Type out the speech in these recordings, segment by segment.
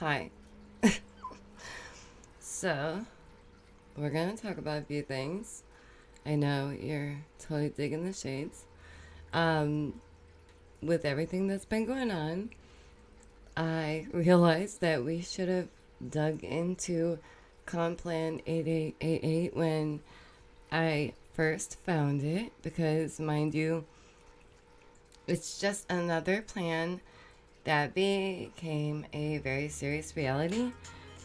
Hi. So, we're going to talk about a few things. I know you're totally digging the shades. With everything that's been going on, I realized that we should have dug into Complan 8888 when I first found it, because, mind you, it's just another plan that became a very serious reality,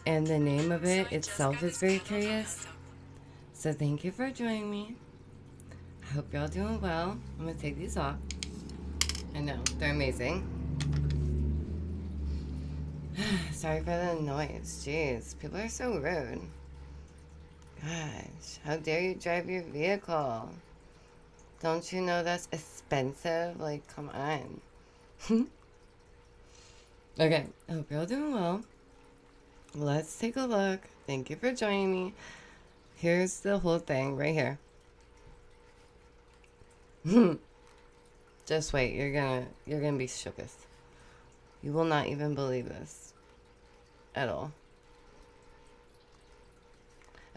and the name of it itself is very curious. So thank you for joining me. I hope y'all doing well. I'm gonna take these off. I know, they're amazing. Sorry for the noise. Jeez, people are so rude. Gosh, how dare you drive your vehicle? Don't you know that's expensive? Like, come on. Okay, I hope y'all doing well. Let's take a look. Thank you for joining me. Here's the whole thing right here. Just wait, you're gonna be shooketh. You will not even believe this at all.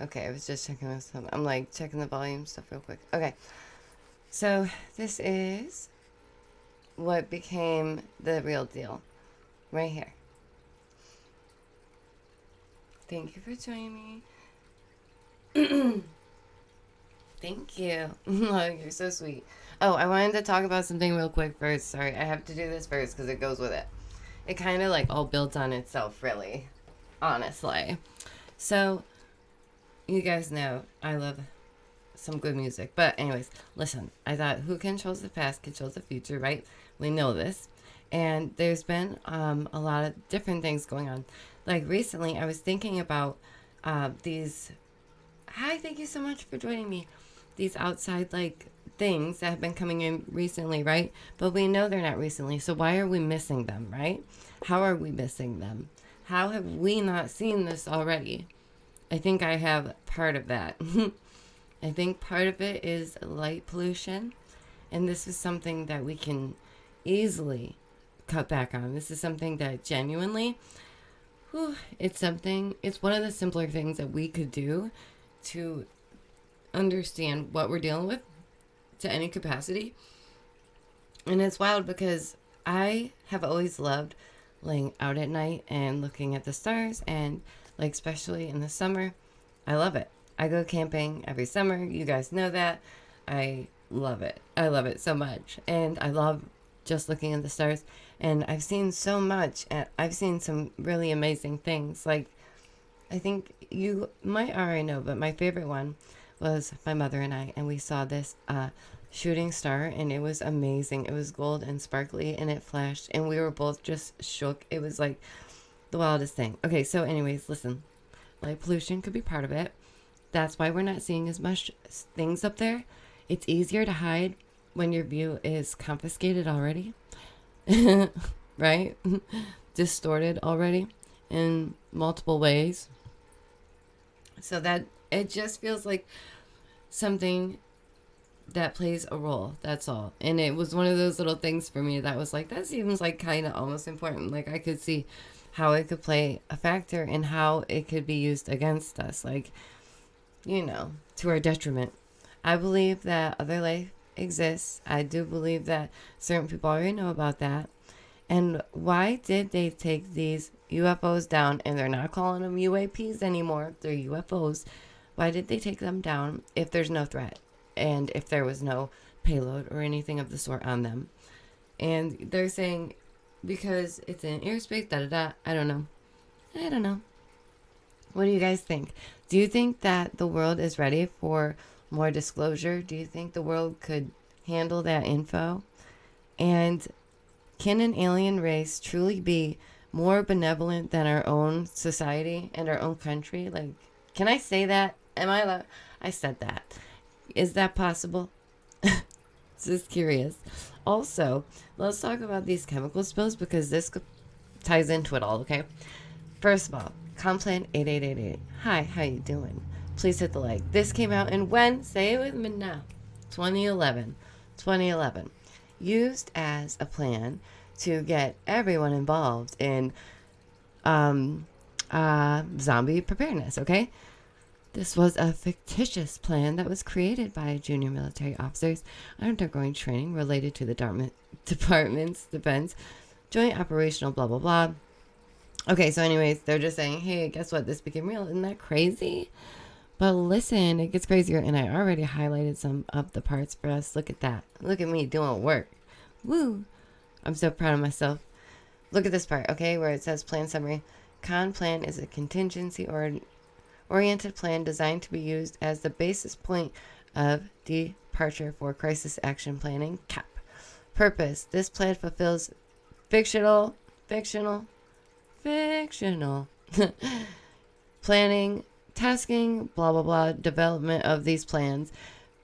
Okay, I was just checking this up. I'm like checking the volume stuff real quick. Okay, so this is what became the real deal right here. Thank you for joining me. Thank you. Oh, you're so sweet. Oh, I wanted to talk about something real quick first. Sorry, I have to do this first because it goes with it. It kind of like all built on itself, really. Honestly. So, you guys know I love some good music. But anyways, listen. I thought who controls the past controls the future, right? We know this. And there's been a lot of different things going on. Like recently, I was thinking about these... Hi, thank you so much for joining me. These outside, like, things that have been coming in recently, right? But we know they're not recently, so why are we missing them, right? How are we missing them? How have we not seen this already? I think I have part of that. I think part of it is light pollution, and this is something that we can easily cut back on. This is something that genuinely, it's one of the simpler things that we could do to understand what we're dealing with to any capacity. And it's wild because I have always loved laying out at night and looking at the stars, and like especially in the summer, I love it. I go camping every summer. You guys know that. I love it. I love it so much. And I love just looking at the stars. And I've seen so much. And I've seen some really amazing things. Like, I think you might already know, but my favorite one was my mother and I, and we saw this shooting star, and it was amazing. It was gold and sparkly, and it flashed, and we were both just shook. It was like the wildest thing. Okay, so anyways, listen. Light pollution could be part of it. That's why we're not seeing as much things up there. It's easier to hide when your view is confiscated already. Right? Distorted already in multiple ways. So that it just feels like something that plays a role. That's all. And it was one of those little things for me that was like, that seems like kind of almost important. Like I could see how it could play a factor and how it could be used against us. Like, you know, to our detriment. I believe that other life exists. I do believe that certain people already know about that. And why did they take these UFOs down? And they're not calling them UAPs anymore. They're UFOs. Why did they take them down if there's no threat? And if there was no payload or anything of the sort on them? And they're saying because it's in airspace, da-da-da. I don't know. What do you guys think? Do you think that the world is ready for more disclosure? Do you think the world could handle that info? And can an alien race truly be more benevolent than our own society and our own country? Like, can I say that? Am I allowed? I said that. Is that possible? Just curious. Also, let's talk about these chemical spills because this ties into it all, okay? First of all, Complan 8888. Hi, how you doing? Please hit the like. This came out in when? Say it with me now. 2011. 2011. Used as a plan to get everyone involved in zombie preparedness, okay? This was a fictitious plan that was created by junior military officers undergoing training related to the department's defense, joint operational blah, blah, blah. Okay, so anyways, they're just saying, hey, guess what? This became real. Isn't that crazy? But listen, it gets crazier, and I already highlighted some of the parts for us. Look at that. Look at me doing work. Woo! I'm so proud of myself. Look at this part, okay, where it says plan summary. Con plan is a contingency or oriented plan designed to be used as the basis point of departure for crisis action planning. CAP. Purpose. This plan fulfills fictional planning, tasking, blah, blah, blah, development of these plans,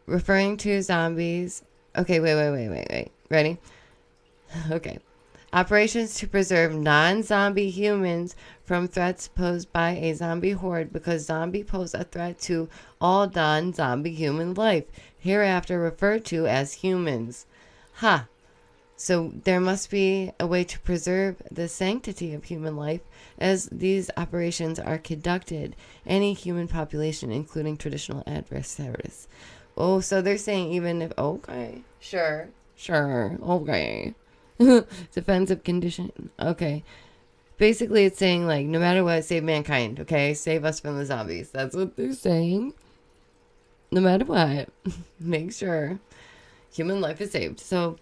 referring to zombies. Okay, wait. Ready? Okay. Operations to preserve non-zombie humans from threats posed by a zombie horde, because zombie pose a threat to all non-zombie human life, hereafter referred to as humans. Ha! So there must be a way to preserve the sanctity of human life as these operations are conducted. Any human population, including traditional adversaries. Oh, so they're saying even if, okay, sure, okay. Defensive condition. Okay. Basically, it's saying, like, no matter what, save mankind, okay? Save us from the zombies. That's what they're saying. No matter what, make sure human life is saved. So,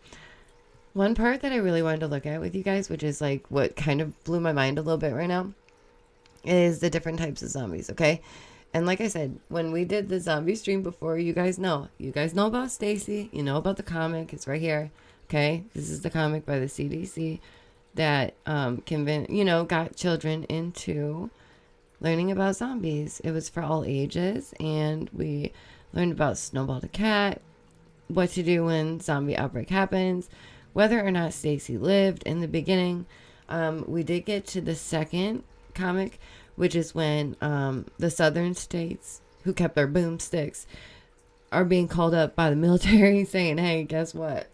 one part that I really wanted to look at with you guys, which is, like, what kind of blew my mind a little bit right now, is the different types of zombies, okay? And like I said, when we did the zombie stream before, you guys know about Stacy. You know about the comic. It's right here. Okay, this is the comic by the CDC that got children into learning about zombies. It was for all ages, and we learned about Snowball the cat, what to do when zombie outbreak happens, whether or not Stacy lived in the beginning. We did get to the second comic, which is when the southern states who kept their boomsticks are being called up by the military saying, hey, guess what?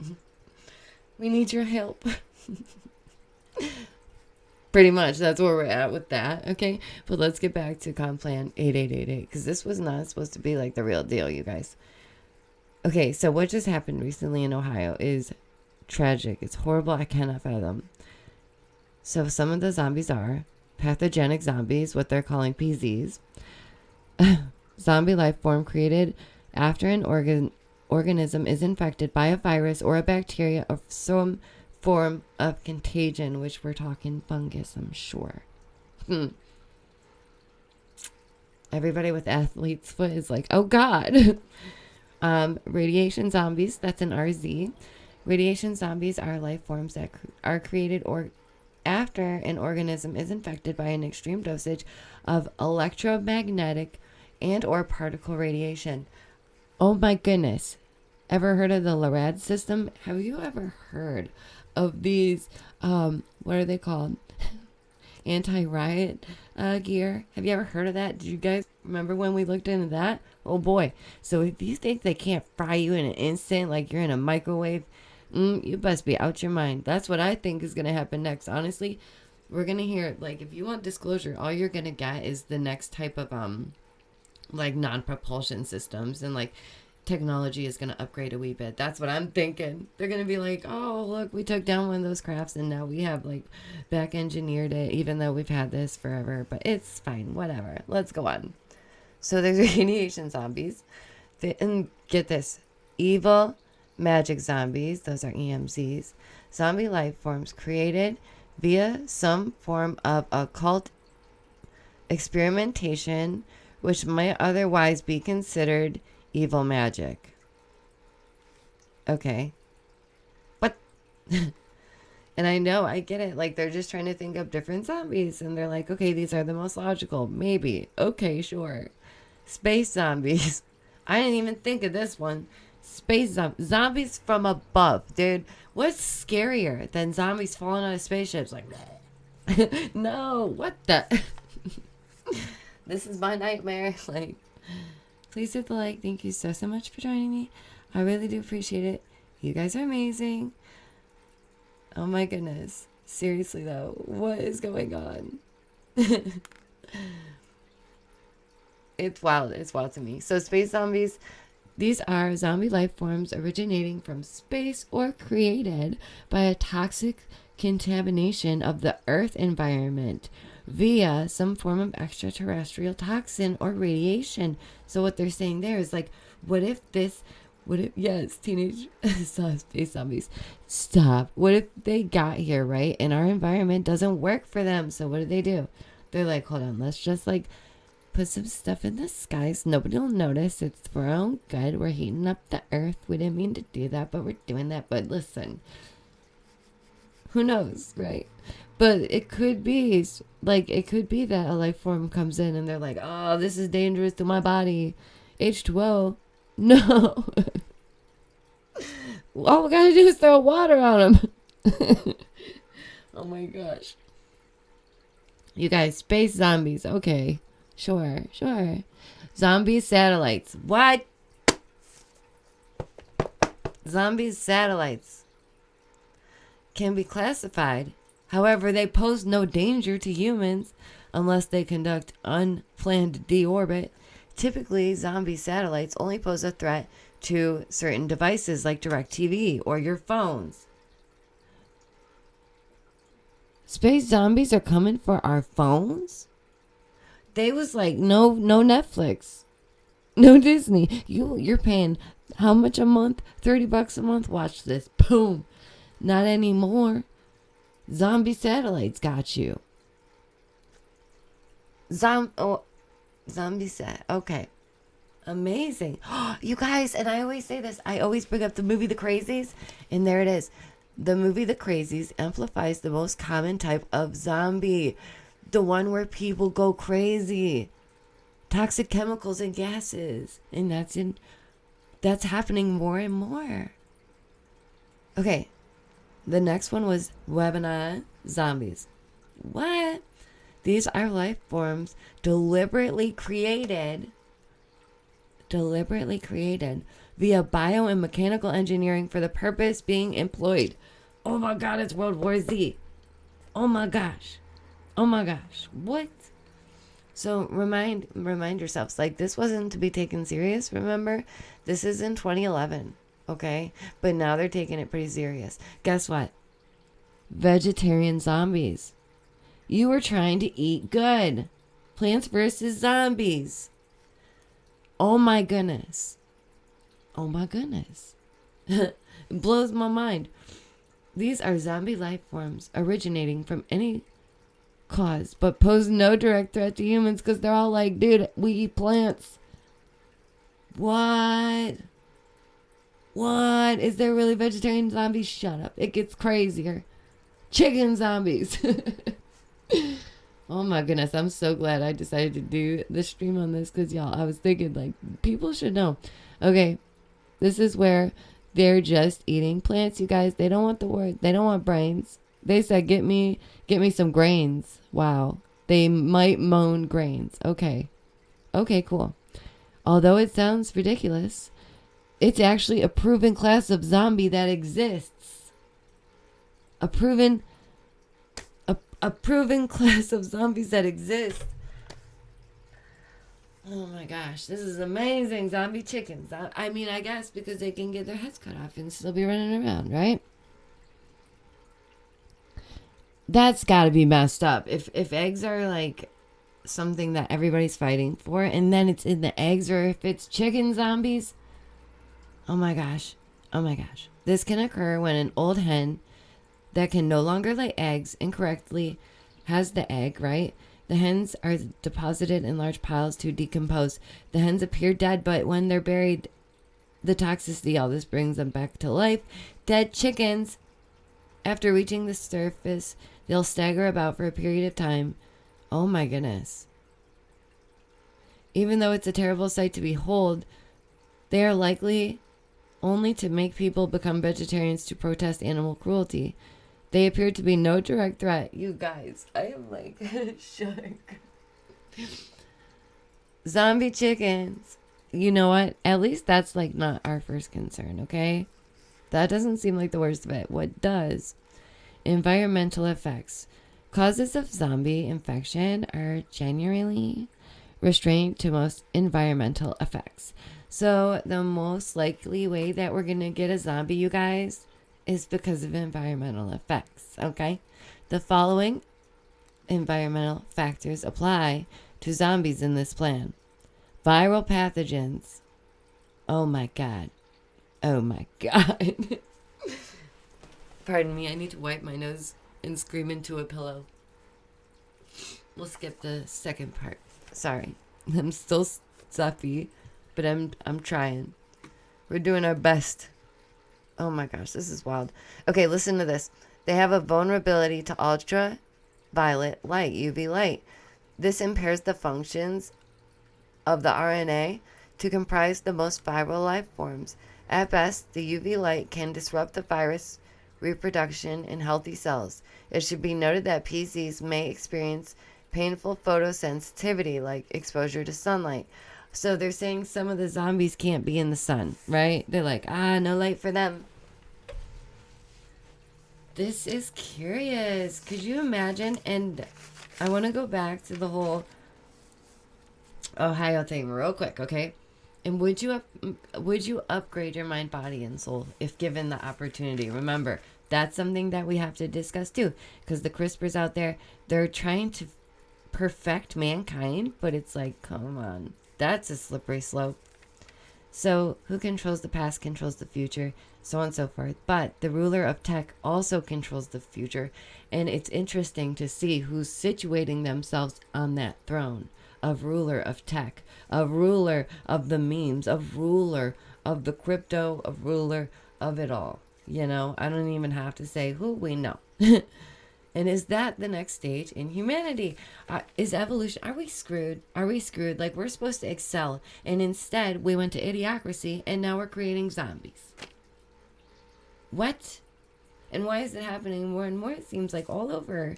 We need your help. Pretty much, that's where we're at with that, okay? But let's get back to Complan 8888, because this was not supposed to be like the real deal, you guys. Okay, so what just happened recently in Ohio is tragic. It's horrible. I cannot fathom. So some of the zombies are pathogenic zombies, what they're calling PZs. Zombie life form created after an organism is infected by a virus or a bacteria of some form of contagion, which we're talking fungus, I'm sure. Everybody with athlete's foot is like, oh God. Radiation zombies, that's an RZ. Radiation zombies are life forms that are created or after an organism is infected by an extreme dosage of electromagnetic and or particle radiation. Oh my goodness. Ever heard of the LRAD system? Have you ever heard of these, what are they called? Anti-riot gear? Have you ever heard of that? Did you guys remember when we looked into that? Oh boy. So if you think they can't fry you in an instant like you're in a microwave, you best be out your mind. That's what I think is going to happen next. Honestly, we're going to hear, like, if you want disclosure, all you're going to get is the next type of, like, non-propulsion systems. And, like, technology is going to upgrade a wee bit. That's what I'm thinking. They're going to be like, oh, look, we took down one of those crafts and now we have, like, back engineered it, even though we've had this forever. But it's fine. Whatever. Let's go on. So there's radiation zombies. And get this. Evil magic zombies, those are EMZs, zombie life forms created via some form of occult experimentation, which might otherwise be considered evil magic. Okay. What? And I know, I get it. Like, they're just trying to think of different zombies, and they're like, okay, these are the most logical. Maybe. Okay, sure. Space zombies. I didn't even think of this one. Space zombies from above, dude. What's scarier than zombies falling out of spaceships? Like, no, what the? This is my nightmare. Like, please hit the like. Thank you so much for joining me. I really do appreciate it. You guys are amazing. Oh my goodness. Seriously though, what is going on? It's wild. It's wild to me. So space zombies, these are zombie life forms originating from space or created by a toxic contamination of the Earth environment via some form of extraterrestrial toxin or radiation. So what they're saying there is like, yes, teenage space zombies. Stop. What if they got here, right? And our environment doesn't work for them. So what do? They're like, hold on, let's just like put some stuff in the skies. Nobody will notice. It's for our own good. We're heating up the earth. We didn't mean to do that, but we're doing that. But listen, who knows, right? But it could be that a life form comes in and they're like, oh, this is dangerous to my body. H2O. No. All we gotta do is throw water on them. Oh my gosh. You guys, space zombies. Okay. Sure. Zombie satellites. What? Zombie satellites can be classified. However, they pose no danger to humans unless they conduct unplanned deorbit. Typically, zombie satellites only pose a threat to certain devices like DirecTV or your phones. Space zombies are coming for our phones? They was like, no Netflix, no Disney. You're paying how much a month? $30 a month. Watch this. Boom. Not anymore. Zombie satellites got you. Zombie set. Okay. Amazing. You guys, and I always say this. I always bring up the movie The Crazies, and there it is. The movie The Crazies amplifies the most common type of zombie. The one where people go crazy. Toxic chemicals and gases. And that's happening more and more. Okay. The next one was webinar zombies. What? These are life forms deliberately created via bio and mechanical engineering for the purpose being employed. Oh my God, it's World War Z. Oh my gosh. What? So remind yourselves, like, this wasn't to be taken serious, remember? This is in 2011, okay? But now they're taking it pretty serious. Guess what? Vegetarian zombies. You were trying to eat good. Plants versus zombies. Oh my goodness. It blows my mind. These are zombie life forms originating from any cause, but pose no direct threat to humans because they're all like, dude, we eat plants. What? Is there really vegetarian zombies? Shut up. It gets crazier. Chicken zombies. Oh my goodness, I'm so glad I decided to do the stream on this because, y'all, I was thinking, like, people should know. Okay, this is where they're just eating plants, you guys. They don't want the word. They don't want brains. They said, get me some grains. Wow. They might moan grains. Okay, cool. Although it sounds ridiculous, it's actually a proven class of zombie that exists. A proven class of zombies that exist. Oh my gosh, this is amazing. Zombie chickens. I mean, I guess because they can get their heads cut off and still be running around, right? That's got to be messed up. If eggs are like something that everybody's fighting for, and then it's in the eggs, or if it's chicken zombies. Oh my gosh. This can occur when an old hen that can no longer lay eggs incorrectly has the egg, right? The hens are deposited in large piles to decompose. The hens appear dead, but when they're buried, the toxicity, all this brings them back to life. Dead chickens, after reaching the surface, they'll stagger about for a period of time. Oh my goodness. Even though it's a terrible sight to behold, they are likely only to make people become vegetarians to protest animal cruelty. They appear to be no direct threat. You guys, I am like shook. Zombie chickens. You know what? At least that's like not our first concern, okay? That doesn't seem like the worst of it. What does? Environmental effects. Causes of zombie infection are generally restrained to most environmental effects. So the most likely way that we're going to get a zombie, you guys, is because of environmental effects, okay? The following environmental factors apply to zombies in this plan. Viral pathogens. Oh my God. Oh my God. Pardon me, I need to wipe my nose and scream into a pillow. We'll skip the second part. Sorry. I'm still stuffy, but I'm trying. We're doing our best. Oh my gosh, this is wild. Okay, listen to this. They have a vulnerability to ultraviolet light, UV light. This impairs the functions of the RNA to comprise the most viral life forms. At best, the UV light can disrupt the virus reproduction in healthy cells. It should be noted that PZs may experience painful photosensitivity, like exposure to sunlight. So they're saying some of the zombies can't be in the sun, right? They're like, no light for them. This is curious. Could you imagine? And I want to go back to the whole Ohio thing real quick, okay? And would you upgrade your mind, body, and soul if given the opportunity? Remember, that's something that we have to discuss too, because the CRISPRs out there, they're trying to perfect mankind, but it's like, come on, that's a slippery slope. So who controls the past controls the future, so on and so forth. But the ruler of tech also controls the future, and it's interesting to see who's situating themselves on that throne of ruler of tech, of ruler of the memes, of ruler of the crypto, of ruler of it all. You know, I don't even have to say who, we know. And is that the next stage in humanity? Is evolution, are we screwed? Are we screwed? Like, we're supposed to excel, and instead we went to idiocracy, and now we're creating zombies. What? And why is it happening more and more? It seems like all over.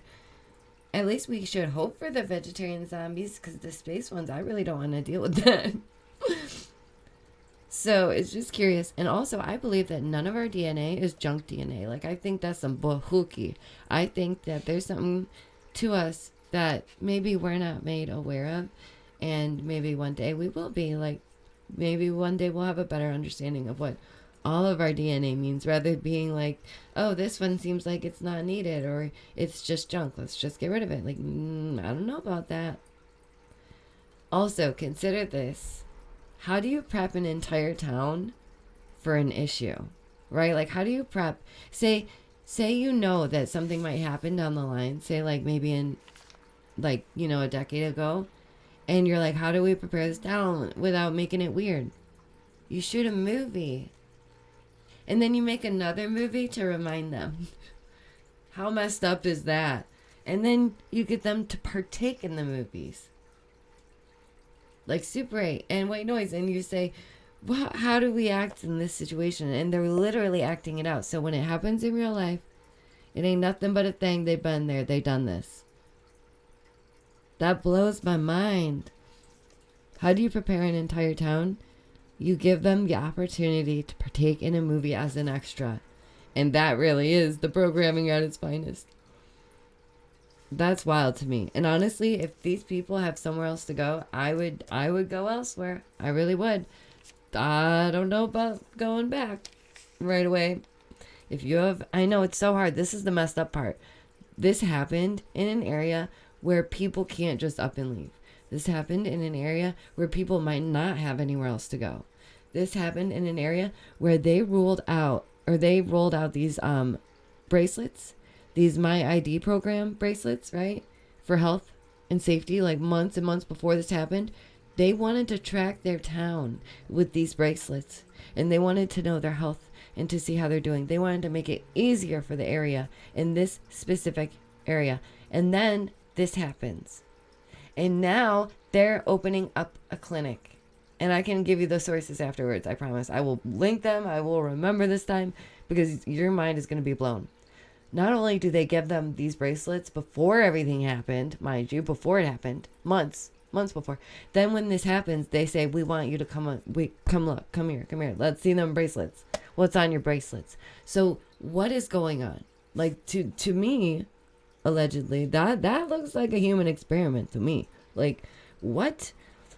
At least we should hope for the vegetarian zombies, because the space ones, I really don't want to deal with that. So it's just curious. And also, I believe that none of our DNA is junk DNA. Like, I think that's some buhookie. I think that there's something to us that maybe we're not made aware of. And maybe one day we will be. Like, maybe one day we'll have a better understanding of what all of our DNA means, rather than being like, oh, this one seems like it's not needed, or it's just junk, let's just get rid of it. Like, I don't know about that. Also, consider this. How do you prep an entire town for an issue, right? Like, how do you prep? Say you know that something might happen down the line, say like maybe in like, you know, a decade ago, and you're like, how do we prepare this town without making it weird? You shoot a movie. And then you make another movie to remind them. How messed up is that? And then you get them to partake in the movies. Like Super 8 and White Noise. And you say, well, how do we act in this situation? And they're literally acting it out. So when it happens in real life, it ain't nothing but a thing. They've been there. They've done this. That blows my mind. How do you prepare an entire town? You give them the opportunity to partake in a movie as an extra. And that really is the programming at its finest. That's wild to me. And honestly, if these people have somewhere else to go, I would go elsewhere. I really would. I don't know about going back right away. If you have, I know it's so hard. This is the messed up part. This happened in an area where people can't just up and leave. This happened in an area where people might not have anywhere else to go. This happened in an area where they rolled out these bracelets, these My ID program bracelets, right? For health and safety, like months and months before this happened. They wanted to track their town with these bracelets, and they wanted to know their health and to see how they're doing. They wanted to make it easier for the area in this specific area. And then this happens. And now they're opening up a clinic. And I can give you the sources afterwards, I promise. I will link them. I will remember this time, because your mind is going to be blown. Not only do they give them these bracelets before everything happened, mind you, before it happened, months before. Then when this happens, they say, we want you to come here. Let's see them bracelets. What's on your bracelets? So what is going on? Like, to me, allegedly. That looks like a human experiment to me. Like, what?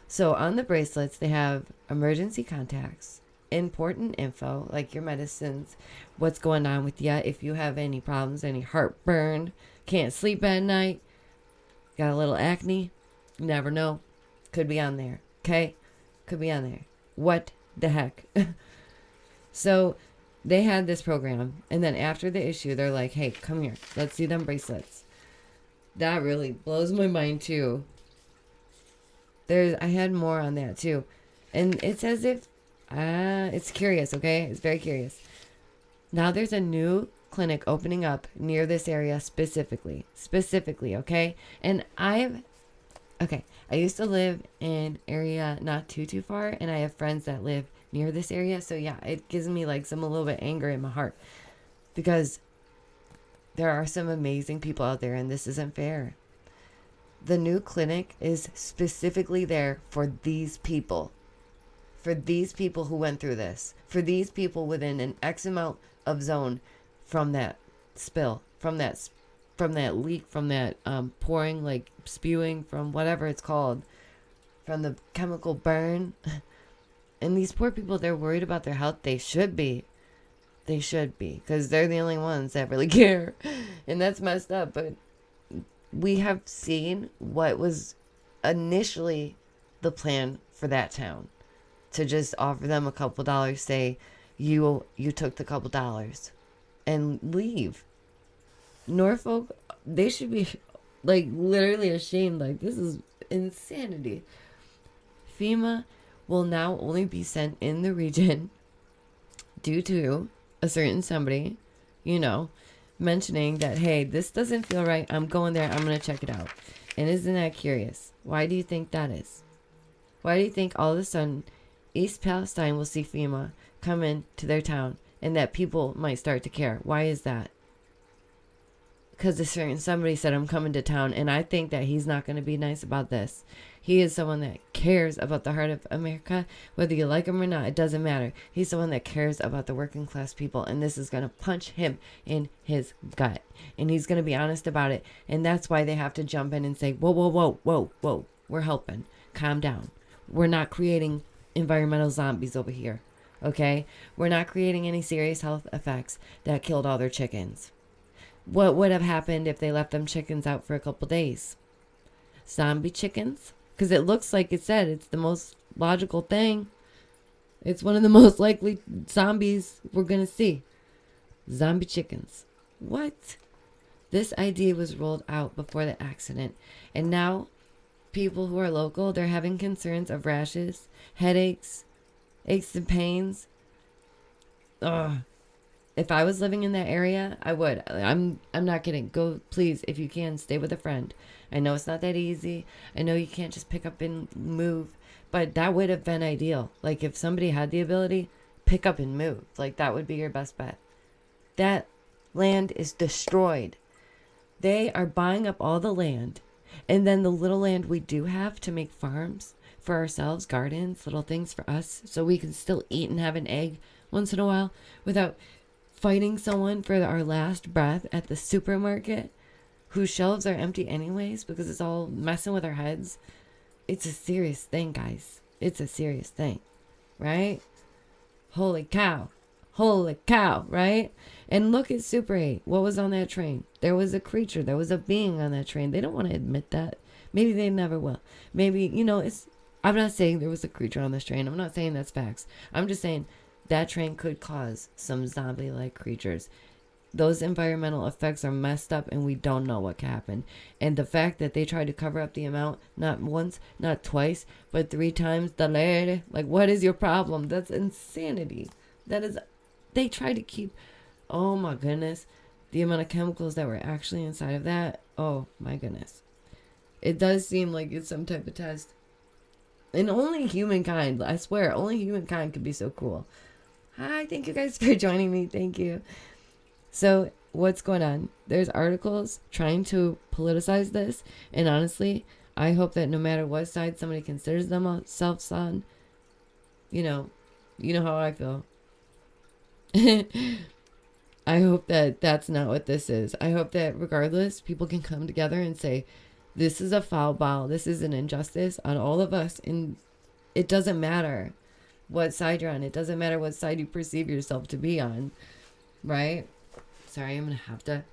So on the bracelets, they have emergency contacts, important info, like your medicines, what's going on with you, if you have any problems, any heartburn, can't sleep at night, got a little acne, you never know. Could be on there, okay? Could be on there. What the heck? So they had this program, and then after the issue, they're like, hey, come here. Let's see them bracelets. That really blows my mind, too. I had more on that, too. And it's as if, it's curious, okay? It's very curious. Now there's a new clinic opening up near this area specifically, okay? And I used to live in area not too far, and I have friends that live near this area. So yeah, it gives me like some a little bit anger in my heart, because there are some amazing people out there, and this isn't fair. The new clinic is specifically there for these people. For these people who went through this. For these people within an X amount of zone from that spill, from that leak, from that pouring, like spewing, from whatever it's called, from the chemical burn. And these poor people, they're worried about their health. They should be. They should be, because they're the only ones that really care. And that's messed up. But we have seen what was initially the plan for that town. To just offer them a couple dollars, say you took the couple dollars, and leave. Norfolk, they should be like literally ashamed. Like, this is insanity. FEMA will now only be sent in the region due to a certain somebody, mentioning that, hey, this doesn't feel right. I'm going there. I'm going to check it out. And isn't that curious? Why do you think that is? Why do you think all of a sudden East Palestine will see FEMA come into their town, and that people might start to care? Why is that? Because a certain somebody said, I'm coming to town, and I think that he's not going to be nice about this. He is someone that cares about the heart of America. Whether you like him or not, it doesn't matter. He's someone that cares about the working class people, and this is going to punch him in his gut. And he's going to be honest about it, and that's why they have to jump in and say, whoa, we're helping. Calm down. We're not creating environmental zombies over here, okay? We're not creating any serious health effects that killed all their chickens. What would have happened if they left them chickens out for a couple days? Zombie chickens? Because it looks like it said it's the most logical thing. It's one of the most likely zombies we're going to see. Zombie chickens. What? This idea was rolled out before the accident, and now people who are local, they're having concerns of rashes, headaches, aches and pains. Ugh. If I was living in that area, I would. I'm not kidding. Go, please, if you can, stay with a friend. I know it's not that easy. I know you can't just pick up and move, but that would have been ideal. Like, if somebody had the ability, pick up and move. Like, that would be your best bet. That land is destroyed. They are buying up all the land. And then the little land we do have to make farms for ourselves, gardens, little things for us, so we can still eat and have an egg once in a while without fighting someone for our last breath at the supermarket, whose shelves are empty anyways because it's all messing with our heads. It's a serious thing, guys. It's a serious thing, right? Holy cow, right? And look at Super 8. What was on that train? There was a creature. There was a being on that train. They don't want to admit that. Maybe they never will. Maybe, I'm not saying there was a creature on this train. I'm not saying that's facts. I'm just saying that train could cause some zombie-like creatures. Those environmental effects are messed up, and we don't know what can happen. And the fact that they tried to cover up the amount, not once, not twice, but 3 times the lead. Like, what is your problem? That's insanity. They tried to keep, oh my goodness, the amount of chemicals that were actually inside of that. Oh my goodness. It does seem like it's some type of test. And only humankind, I swear, only humankind could be so cool. Hi, thank you guys for joining me. Thank you. So, what's going on? There's articles trying to politicize this. And honestly, I hope that no matter what side somebody considers themselves on, you know how I feel. I hope that that's not what this is. I hope that regardless, people can come together and say, this is a foul ball. This is an injustice on all of us. And it doesn't matter what side you're on. It doesn't matter what side you perceive yourself to be on. Right? Sorry, I'm going to have to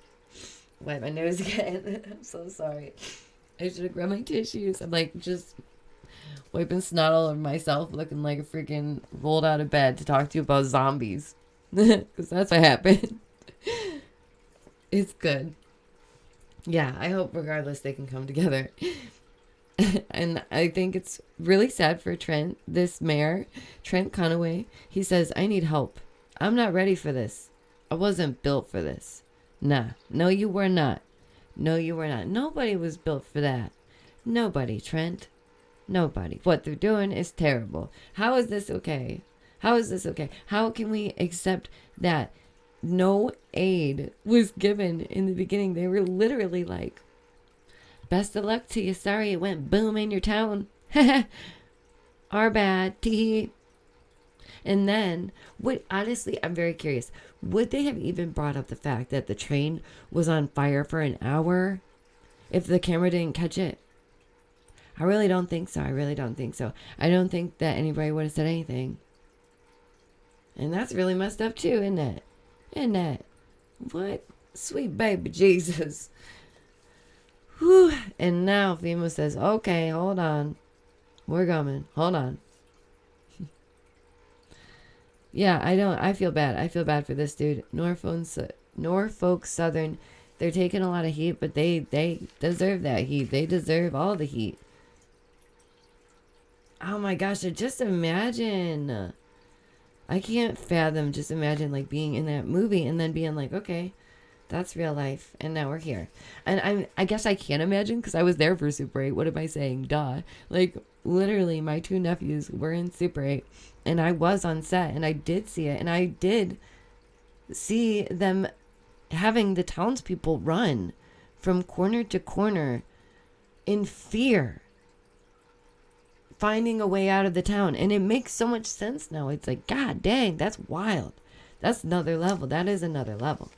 wipe my nose again. I'm so sorry. I should have grabbed my tissues. I'm like just wiping snot all over myself, looking like a freaking rolled out of bed to talk to you about zombies. Because that's what happened. It's good. Yeah, I hope regardless they can come together. And I think it's really sad for Trent, this mayor, Trent Conaway. He says, I need help. I'm not ready for this. I wasn't built for this. Nah, no, you were not. No, you were not. Nobody was built for that. Nobody, Trent. Nobody. What they're doing is terrible. How is this okay? How is this okay? How can we accept that no aid was given in the beginning? They were literally like, best of luck to you. Sorry it went boom in your town. Our bad. Tee. And then, honestly, I'm very curious. Would they have even brought up the fact that the train was on fire for an hour if the camera didn't catch it? I really don't think so. I really don't think so. I don't think that anybody would have said anything. And that's really messed up too, isn't it? Isn't it? What? Sweet baby Jesus. Whew. And now FEMA says, okay, hold on. We're coming. Hold on. Yeah, I feel bad. I feel bad for this dude. Norfolk Southern, they're taking a lot of heat, but they deserve that heat. They deserve all the heat. Oh my gosh, just imagine. I can't fathom, just imagine like being in that movie and then being like, okay, that's real life. And now we're here. And I guess I can't imagine because I was there for Super 8. What am I saying? Duh. Like literally my 2 nephews were in Super 8 and I was on set and I did see it. And I did see them having the townspeople run from corner to corner in fear, finding a way out of the town. And it makes so much sense now. It's like, God dang, that's wild. That's another level. That is another level.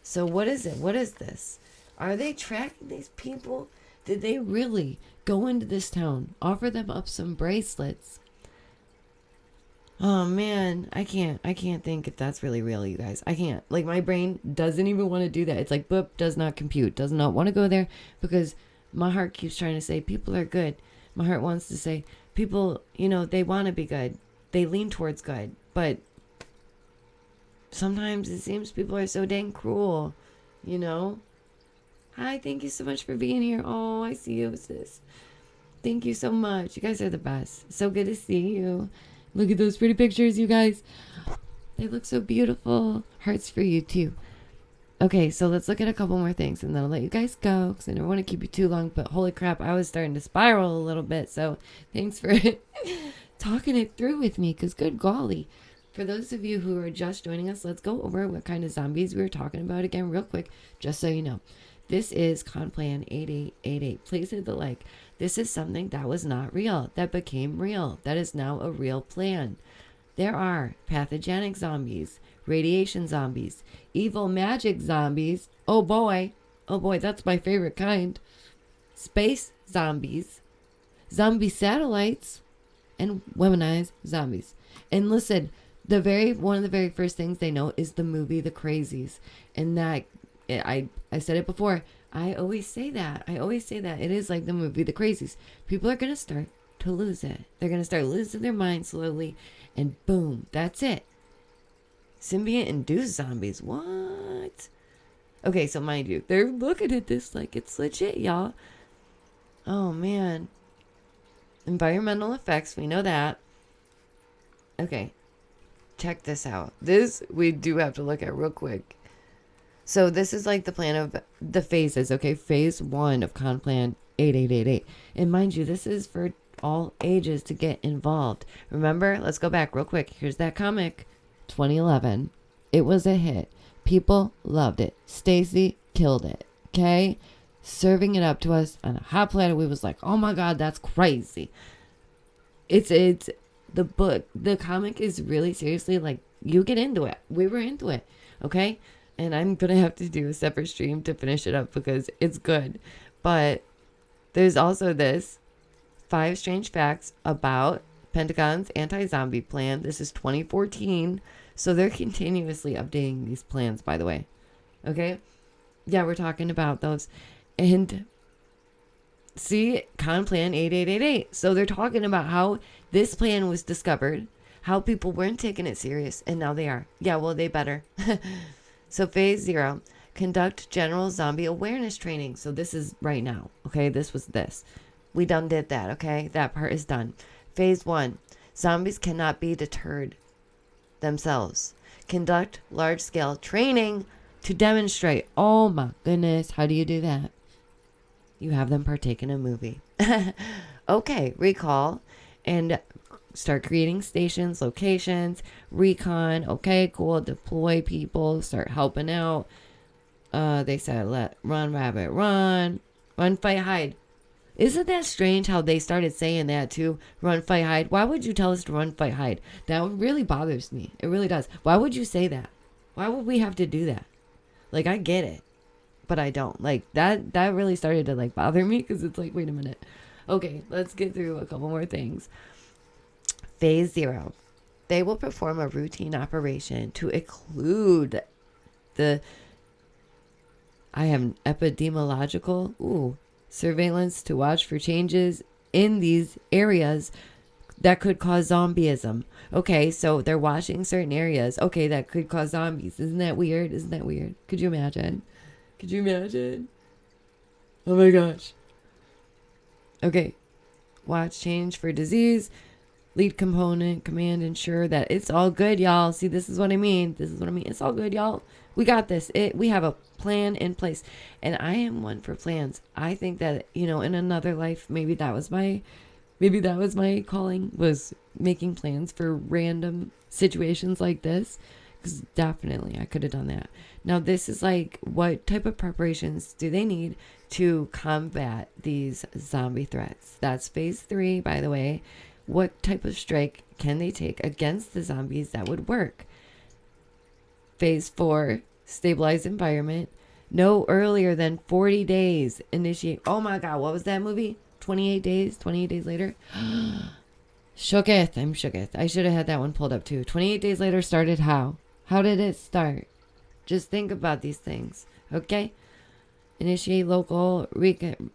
So what is it? What is this? Are they tracking these people? Did they really go into this town, offer them up some bracelets? Oh man, I can't think if that's really real, you guys. I can't. Like my brain doesn't even want to do that. It's like, boop, does not compute, does not want to go there because my heart keeps trying to say people are good. My heart wants to say people, they want to be good. They lean towards good. But sometimes it seems people are so dang cruel, Hi, thank you so much for being here. Oh, I see you, sis. Thank you so much. You guys are the best. So good to see you. Look at those pretty pictures, you guys. They look so beautiful. Hearts for you, too. Okay, so let's look at a couple more things, and then I'll let you guys go, because I don't want to keep you too long, but holy crap, I was starting to spiral a little bit, so thanks for talking it through with me, because good golly. For those of you who are just joining us, let's go over what kind of zombies we were talking about again real quick, just so you know. This is Conplan 8888. Please hit the like. This is something that was not real, that became real, that is now a real plan. There are pathogenic zombies, radiation zombies, evil magic zombies. Oh boy, that's my favorite kind. Space zombies, zombie satellites, and womanized zombies. And listen, one of the very first things they know is the movie The Crazies. And that, I said it before, I always say that. It is like the movie The Crazies. People are going to start to lose it. They're going to start losing their mind slowly. And boom, that's it. Symbiont-induced zombies. What? Okay, so mind you, they're looking at this like it's legit, y'all. Oh, man. Environmental effects, we know that. Okay, check this out. This we do have to look at real quick. So this is like the plan of the phases, okay? Phase 1 of Conplan 8888. And mind you, this is for all ages to get involved. Remember, let's go back real quick. Here's that comic, 2011. It was a hit. People loved it. Stacy killed it, okay? Serving it up to us on a hot platter. We was like, oh my God, that's crazy. It's the book. The comic is really seriously like, you get into it. We were into it. Okay? And I'm going to have to do a separate stream to finish it up because it's good. But there's also this 5 strange facts about Pentagon's anti-zombie plan. This is 2014. So they're continuously updating these plans, by the way. Okay? Yeah, we're talking about those. And see, Con Plan 8888. So they're talking about how this plan was discovered, how people weren't taking it serious, and now they are. Yeah, well, they better. So phase 0, conduct general zombie awareness training. So this is right now. Okay, this was this. We done did that, okay? That part is done. Phase 1, zombies cannot be deterred themselves. Conduct large-scale training to demonstrate. Oh my goodness, how do you do that? You have them partake in a movie. Okay, recall and start creating stations, locations, recon. Okay, cool. Deploy people, start helping out. They said, run, rabbit, run, fight, hide. Isn't that strange how they started saying that too? Run, fight, hide. Why would you tell us to run, fight, hide? That really bothers me. It really does. Why would you say that? Why would we have to do that? Like, I get it, but I don't. Like, that really started to, like, bother me because it's like, wait a minute. Okay, let's get through a couple more things. Phase 0. They will perform a routine operation to include the epidemiological surveillance to watch for changes in these areas that could cause zombieism. Okay, so they're watching certain areas. Okay, that could cause zombies. Isn't that weird? Isn't that weird? Could you imagine? Could you imagine? Oh my gosh. Okay. Watch change for disease. Lead component, command, ensure that it's all good, y'all. See, this is what I mean. This is what I mean. It's all good, y'all. We got this. We have a plan in place. And I am one for plans. I think that, in another life, maybe that was my calling, was making plans for random situations like this. Because definitely I could have done that. Now, this is like, what type of preparations do they need to combat these zombie threats? That's phase 3, by the way. What type of strike can they take against the zombies that would work? Phase 4, stabilize environment. No earlier than 40 days. Initiate. Oh my God, what was that movie? 28 days? 28 days later? Shooketh. I'm shooketh. I should have had that one pulled up too. 28 days later started how? How did it start? Just think about these things. Okay? Initiate local recon.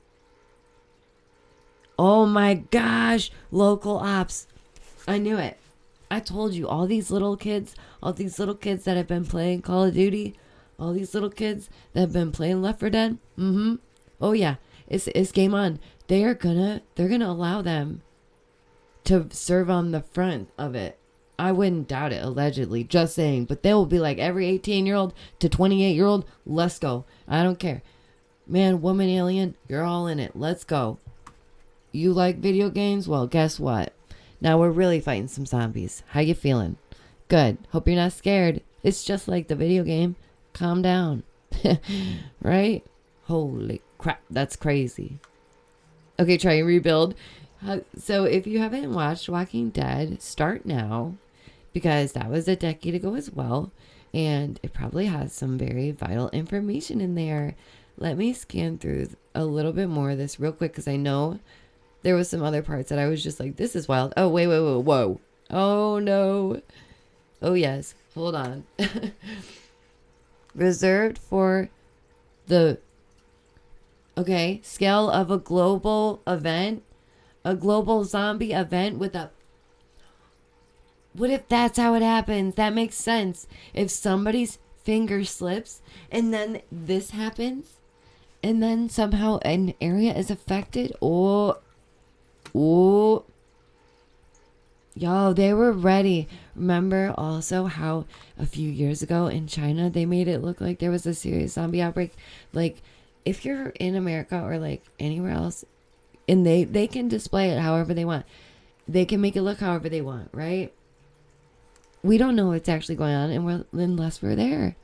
Oh my gosh, local ops. I knew it. I told you, all these little kids that have been playing Call of Duty, all these little kids that have been playing Left 4 Dead. Oh yeah, it's game on. They're gonna allow them to serve on the front of it. I wouldn't doubt it, allegedly, just saying. But they will be like, every 18-year-old to 28-year-old, let's go. I don't care. Man, woman, alien, you're all in it. Let's go. You like video games? Well, guess what? Now we're really fighting some zombies. How you feeling? Good. Hope you're not scared. It's just like the video game. Calm down. Right? Holy crap. That's crazy. Okay, try and rebuild. So if you haven't watched Walking Dead, start now. Because that was a decade ago as well. And it probably has some very vital information in there. Let me scan through a little bit more of this real quick, because I know there was some other parts that I was just like, this is wild. Oh, wait, whoa. Oh, no. Oh, yes. Hold on. Reserved for the, scale of a global event. A global zombie event with a... What if that's how it happens? That makes sense. If somebody's finger slips and then this happens and then somehow an area is affected, Y'all, they were ready. Remember also how a few years ago in China, they made it look like there was a serious zombie outbreak? Like, if you're in America or like anywhere else, and they can display it however they want. They can make it look however they want, right? We don't know what's actually going on unless we're there.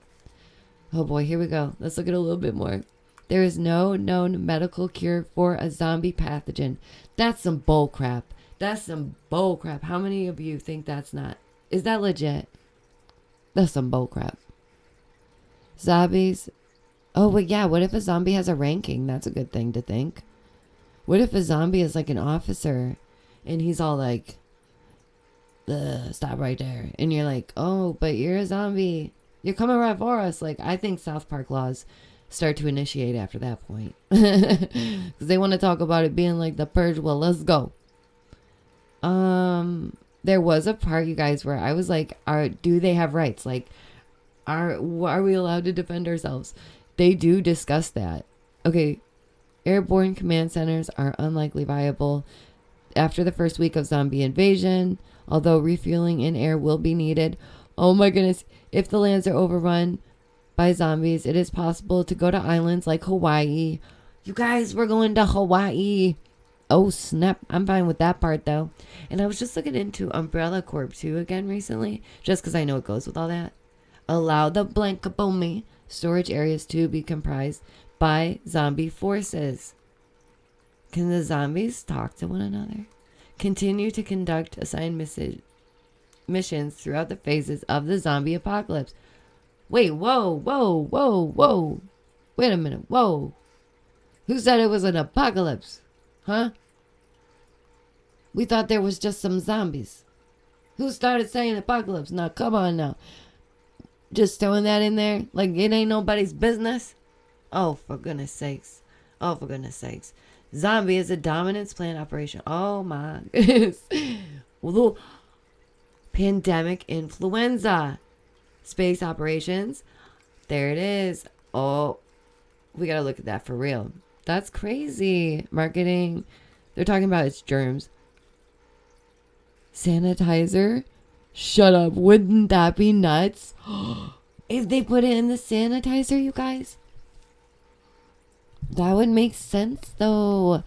Oh boy, here we go. Let's look at a little bit more. There is no known medical cure for a zombie pathogen. That's some bull crap. That's some bull crap. How many of you think that's not? Is that legit? That's some bull crap. Zombies. Oh, but yeah, what if a zombie has a ranking? That's a good thing to think. What if a zombie is like an officer and he's all like, stop right there. And you're like, oh, but you're a zombie. You're coming right for us. Like, I think South Park laws start to initiate after that point. Because they want to talk about it being like the purge. Well, let's go. There was a part, you guys, where I was like, do they have rights? Like, are we allowed to defend ourselves? They do discuss that. Okay, airborne command centers are unlikely viable after the first week of zombie invasion, although refueling in air will be needed. Oh my goodness, if the lands are overrun by zombies, it is possible to go to islands like Hawaii. You guys, we're going to Hawaii. Oh snap, I'm fine with that part though. And I was just looking into Umbrella Corp 2 again recently, just because I know it goes with all that. Allow the Blankabomi storage areas to be comprised by zombie forces. Can the zombies talk to one another? Continue to conduct assigned missions throughout the phases of the zombie apocalypse. Wait, whoa. Wait a minute, whoa. Who said it was an apocalypse? Huh? We thought there was just some zombies. Who started saying apocalypse? Now, come on now. Just throwing that in there like it ain't nobody's business. Oh, for goodness sakes. Zombie is a dominance plan operation. Oh my goodness. Pandemic influenza. Space operations. There it is. Oh, we gotta look at that for real. That's crazy. Marketing. They're talking about its germs. Sanitizer. Shut up. Wouldn't that be nuts? If they put it in the sanitizer, you guys. That would make sense, though.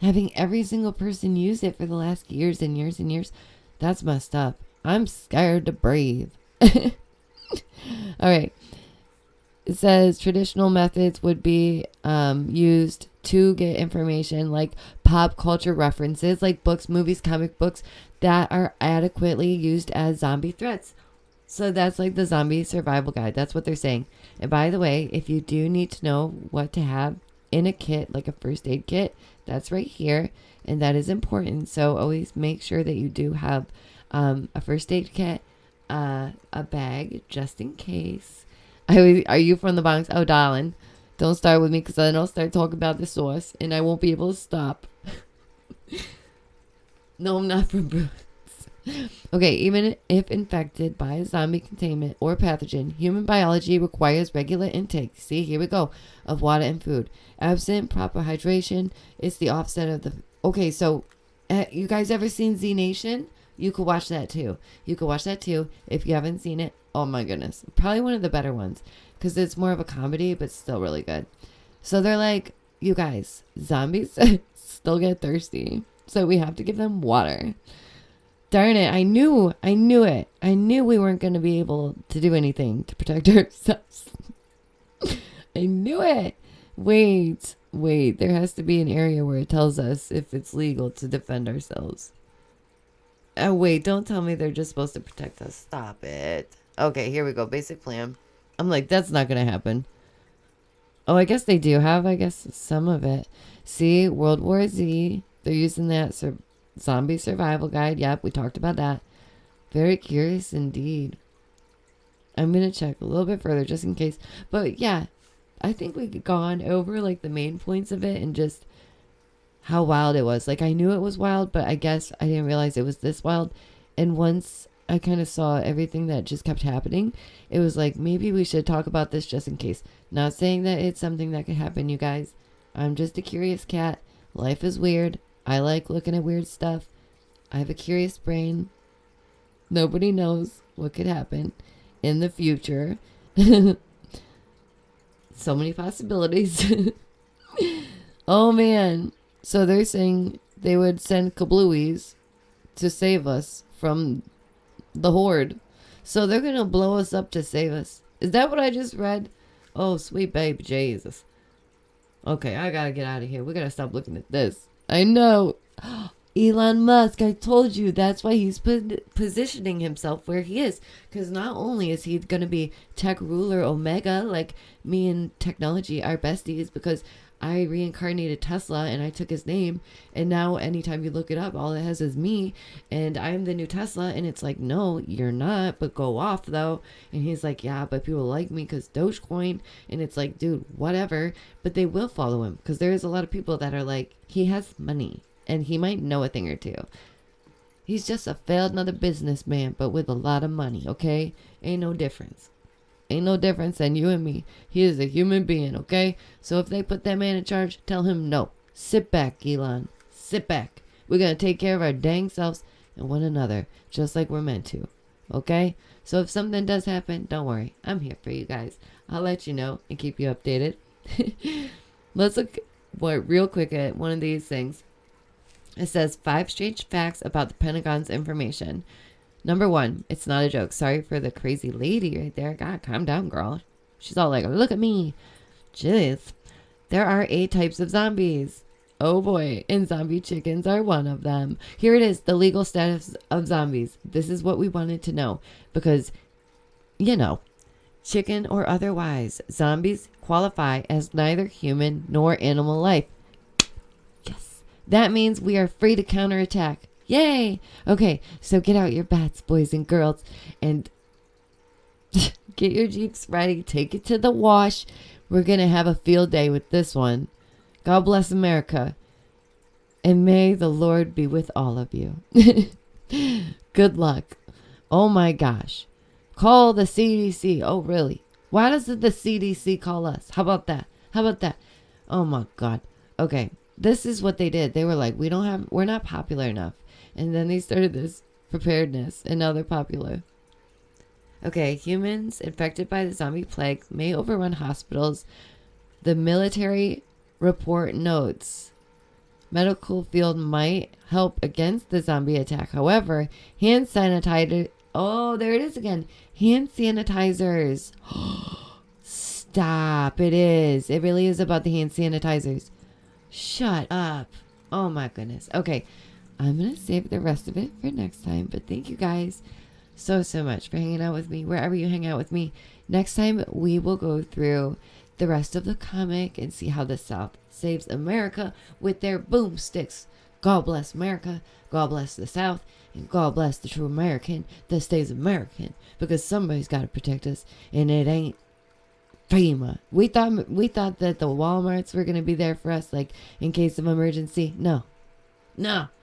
Having every single person use it for the last years and years and years. That's messed up. I'm scared to breathe. All right. It says traditional methods would be used to get information like pop culture references, like books, movies, comic books that are adequately used as zombie threats. So that's like the zombie survival guide. That's what they're saying. And by the way, if you do need to know what to have in a kit, like a first aid kit, that's right here. And that is important. So always make sure that you do have a first aid kit, a bag, just in case. Are you from the Bronx? Oh, darling. Don't start with me because then I'll start talking about the sauce and I won't be able to stop. No, I'm not from Bronx. Okay, even if infected by a zombie containment or pathogen, human biology requires regular intake. See, here we go, of water and food. Absent proper hydration, it's the offset of the... Okay, so you guys ever seen Z Nation? You could watch that too. If you haven't seen it. Oh my goodness. Probably one of the better ones because it's more of a comedy, but still really good. So they're like, you guys, zombies still get thirsty. So we have to give them water. Darn it. I knew it. I knew we weren't going to be able to do anything to protect ourselves. I knew it. Wait. There has to be an area where it tells us if it's legal to defend ourselves. Oh, wait. Don't tell me they're just supposed to protect us. Stop it. Okay, here we go. Basic plan. I'm like, that's not going to happen. Oh, I guess they do have, some of it. See, World War Z. They're using that zombie survival guide. Yep, we talked about that. Very curious indeed. I'm going to check a little bit further just in case. But yeah, I think we've gone over like the main points of it and just how wild it was. Like I knew it was wild, but I guess I didn't realize it was this wild. And once I kind of saw everything that just kept happening, it was like, maybe we should talk about this just in case. Not saying that it's something that could happen, you guys. I'm just a curious cat. Life is weird. I like looking at weird stuff. I have a curious brain. Nobody knows what could happen in the future. So many possibilities. Oh man. So they're saying they would send kablooies to save us from the horde. So they're going to blow us up to save us. Is that what I just read? Oh, sweet baby Jesus. Okay, I got to get out of here. We got to stop looking at this. I know. Elon Musk, I told you, that's why he's positioning himself where he is. Because not only is he going to be tech ruler Omega, like me and technology are besties, because I reincarnated Tesla and I took his name. And now anytime you look it up, all it has is me. And I'm the new Tesla. And it's like, no, you're not. But go off, though. And he's like, yeah, but people like me because Dogecoin. And it's like, dude, whatever. But they will follow him. Because there is a lot of people that are like, he has money. And he might know a thing or two. He's just a failed another businessman. But with a lot of money, okay? Ain't no difference. Ain't no difference than you and me. He is a human being, okay? So if they put that man in charge, tell him no. Sit back, Elon. Sit back. We're going to take care of our dang selves and one another, just like we're meant to, okay? So if something does happen, don't worry. I'm here for you guys. I'll let you know and keep you updated. Let's look real quick at one of these things. It says 5 strange facts about the Pentagon's information. Number 1, it's not a joke. Sorry for the crazy lady right there. God, calm down, girl. She's all like, look at me. Jeez. There are 8 types of zombies. Oh boy. And zombie chickens are one of them. Here it is. The legal status of zombies. This is what we wanted to know. Because, you know, chicken or otherwise, zombies qualify as neither human nor animal life. Yes. That means we are free to counterattack. Yay! Okay, so get out your bats, boys and girls, and get your Jeeps ready. Take it to the wash. We're going to have a field day with this one. God bless America. And may the Lord be with all of you. Good luck. Oh my gosh. Call the CDC. Oh, really? Why doesn't the CDC call us? How about that? How about that? Oh my God. Okay. This is what they did. They were like, we're not popular enough. And then they started this preparedness, and now they're popular. Okay, humans infected by the zombie plague may overrun hospitals. The military report notes medical field might help against the zombie attack. However, hand sanitizer. Oh, there it is again. Hand sanitizers. Stop. It is. It really is about the hand sanitizers. Shut up. Oh my goodness. Okay. I'm going to save the rest of it for next time. But thank you guys so much for hanging out with me wherever you hang out with me. Next time, we will go through the rest of the comic and see how the South saves America with their boomsticks. God bless America. God bless the South. And God bless the true American that stays American. Because somebody's got to protect us. And it ain't FEMA. We thought that the Walmarts were going to be there for us, like, in case of emergency. No,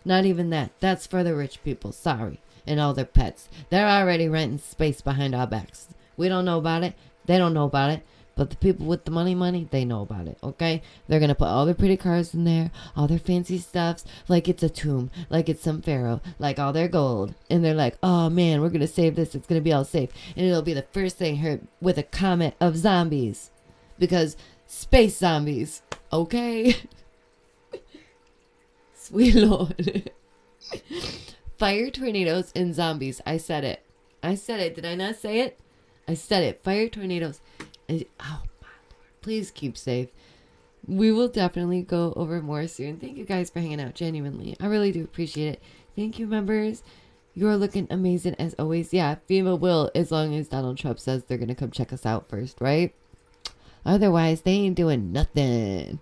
not even that. That's for the rich people. Sorry. And all their pets. They're already renting space behind our backs. We don't know about it. They don't know about it. But the people with the money, they know about it, okay? They're going to put all their pretty cars in there, all their fancy stuffs, like it's a tomb, like it's some pharaoh, like all their gold. And they're like, oh man, we're going to save this. It's going to be all safe. And it'll be the first thing heard with a comet of zombies. Because space zombies, okay? Sweet Lord. Fire, tornadoes, and zombies. I said it. Did I not say it? I said it. Fire, tornadoes. Oh, my Lord. Please keep safe. We will definitely go over more soon. Thank you guys for hanging out. Genuinely. I really do appreciate it. Thank you, members. You're looking amazing as always. Yeah, FEMA will, as long as Donald Trump says they're going to come check us out first, right? Otherwise, they ain't doing nothing.